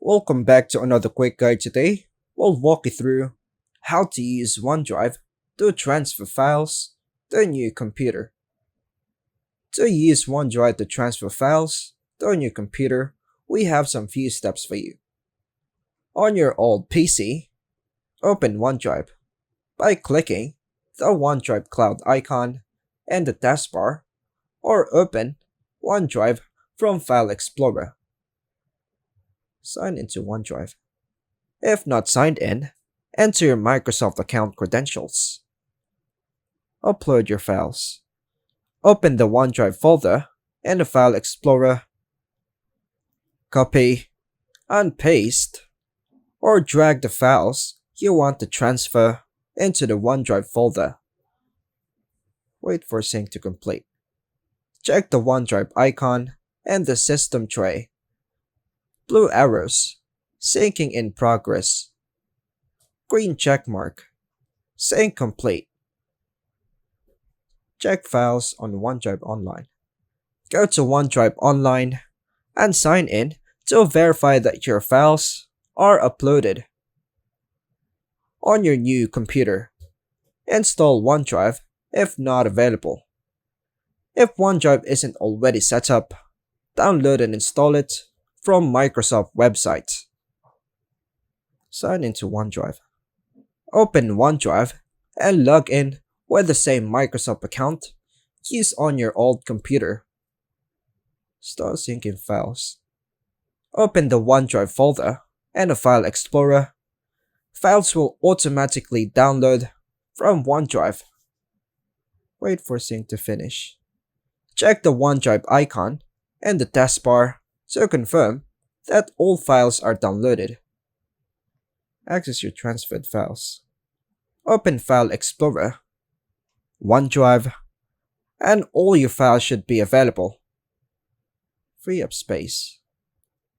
Welcome back to another quick guide today. We'll walk you through how to use OneDrive to transfer files to a new computer. To use OneDrive to transfer files to a new computer, we have some few steps for you. On your old PC, open OneDrive by clicking the OneDrive cloud icon in the taskbar, or open OneDrive from File Explorer. Sign into OneDrive. If not signed in, enter your Microsoft account credentials. Upload your files. Open the OneDrive folder in the File Explorer. Copy and paste or drag the files you want to transfer into the OneDrive folder. Wait for sync to complete. Check the OneDrive icon and the system tray. Blue arrows, syncing in progress. Green check mark, sync complete. Check files on OneDrive Online. Go to OneDrive Online and sign in to verify that your files are uploaded. On your new computer, install OneDrive if not available. If OneDrive isn't already set up, download and install it from Microsoft website. Sign into OneDrive. Open OneDrive and log in with the same Microsoft account used on your old computer. Start syncing files. Open the OneDrive folder and the File Explorer. Files will automatically download from OneDrive. Wait for sync to finish. Check the OneDrive icon in the taskbar to confirm that all files are downloaded. Access your transferred files. Open File Explorer, OneDrive, and all your files should be available. Free up space.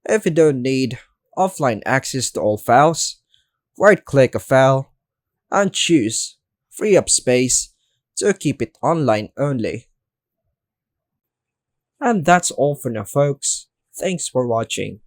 If you don't need offline access to all files, right-click a file and choose Free up space to keep it online only. And that's all for now, folks. Thanks for watching.